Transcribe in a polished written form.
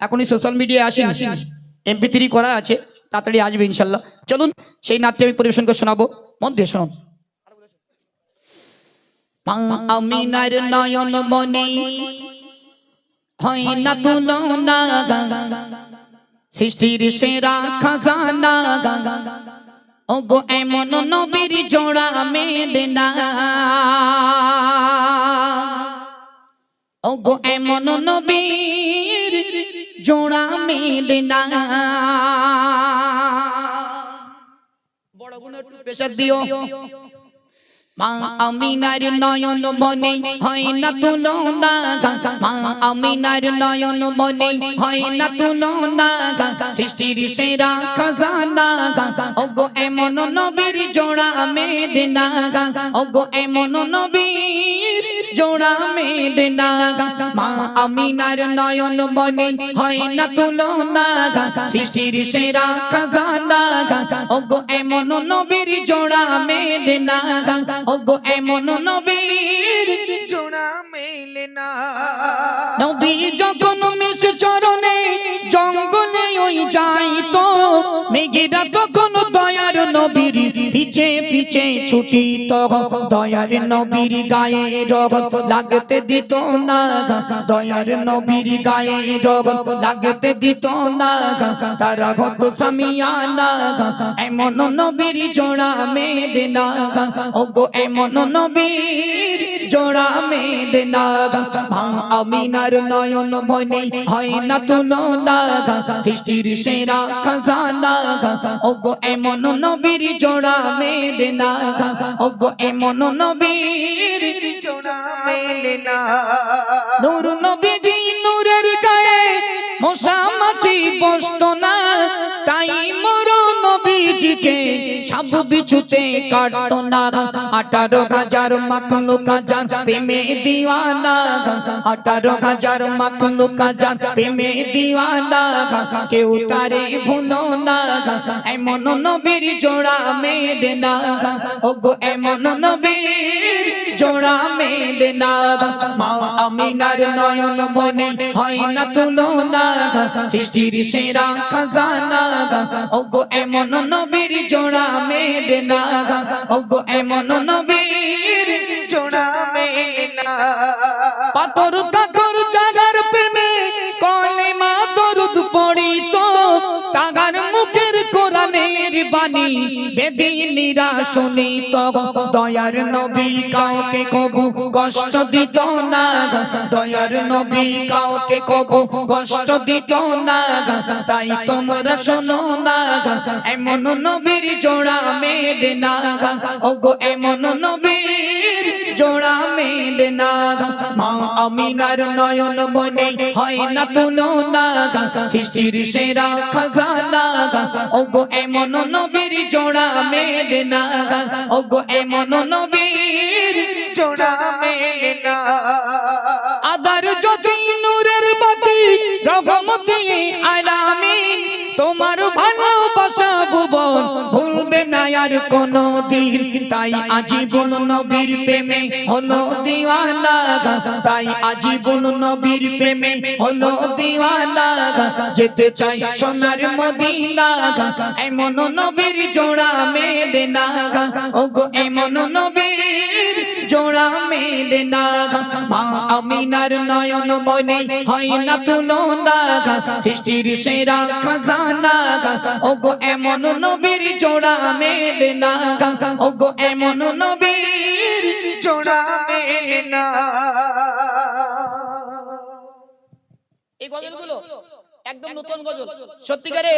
এখনই সোশ্যাল মিডিয়ায় আসেন, MP3 করা আছে, তাড়াতাড়ি আসবে ইনশাল্লাহ। চলুন সেই নাটটি আমি পরিবেশন করে শোনাবো, মন দিয়ে শুনুন। আমিনার নয়ন মনে হয় না তুলনা, সৃষ্টির সেরা খাজানা, ওগো এমন নবীর জোড়া মেলে না, ওগো এমন নবীর জোড়া মেলে না। বড় গুণ একটু প্রেসার দিও। মা আমিনার নয়ন মনে হয় না তুলনা, মা আমিনার নয়ন মনে হয় না তুলনা, সৃষ্টির সেরা খাজানা, ওগো এমন নবীর জোড়া মেলে না, ওগো এমন নবীর জোড়া মেলে না। মা আমিনার নয়ন মনে হয় না তুলনা, সৃষ্টির সেরা খাজানা, ওগো এমন নবীর জোড়া মেলে না, ওগো এমন নবীর জোড়া মেলে না। নবী যখন মেষ চরণে জঙ্গলে ওই যাইতো, মেঘেরা তখন দয়ার নবীর পিছে পিছে ছুটিত, দয়ার নবীর গায়ে রগত লাগতে দিত না, দয়ার নবীর গায়ে রগত লাগতে দিত না, তারা হতো সামিয়ানা, এমন নবীর জোড়া মেলে না, ওগো এমন নবীর জোড়া মেলে না। মা আমিনার নয়ন মনে হয় না তুলনা, সৃষ্টির সেরা খাজানা, ওগো এমন নবীর জোড়া মেলে না, ওগো এমন নবীর জোড়া মেলে না। নূর নবীজি নূরের গায়ে মশা মাছি বসতো না, তাই মোর নবীজিকে সাপ বিছুতে কাটতো না। 18,000 মাখলুক জান প্রেমে দিওয়ানা, 18,000 মাখলুক জান প্রেমে দিওয়ানা, কেউ তারে ভুলো না, এমন নবীর জোড়া মেলে না, ওগো এমন নবীর জোড়া মেলে না। মা আমিনার নয়ন মনে হয় না তুলনা, সৃষ্টির সেরা খাজানা, ওগো এমন নবীর জোড়া মেলে না, ওগো এমন নবীর জোড়া মেলে না। পাথর কাকর জাগার প্রেমে কলেমা দরুদ পড়িত, তাগার মুখের কোরআনের বাণী বেদিনীরা শুনিত, দয়ার নবী কাউকে কবু কষ্ট দিত না, দয়ার নবী কাউকে কবু কষ্ট দিত না, তাই তোমরা শোনো না, এমন নবীর জোড়া মেলে না, ওগো এমন নবীর জোড়া মেলে না। মা আমিনার নয়ন মনে হয় না তুলনা, সৃষ্টির সেরা খাজানা, ওগো এমন নবীর জোড়া মেলে না, ওগো এমন নবীর জোড়া মেলে না। আদার যদি নূরের বাতি রহমতে আলামিন, তোমার ভালোবাসা ভুবন ভুলবে না আর কোনো দিন, তাই আজীবন নবীর প্রেমে হলো দিওয়ানা, তাই আজীবন নবীর প্রেমে হলো দিওয়ানা, যেতে চাই সোনার মদিনা, এমন নবীর জোড়া মেলে না, ওগো এমন নবীর জোড়া মেলে না। মা আমিনার নয়ন মনে হয় না তুলনা, সৃষ্টির সেরা খাজানা, ওগো এমন নবীর জোড়া মেলে না, ওগো এমন নবীর জোড়া মেলে না। এই গজলগুলো একদম নতুন গজল, সত্যিকারে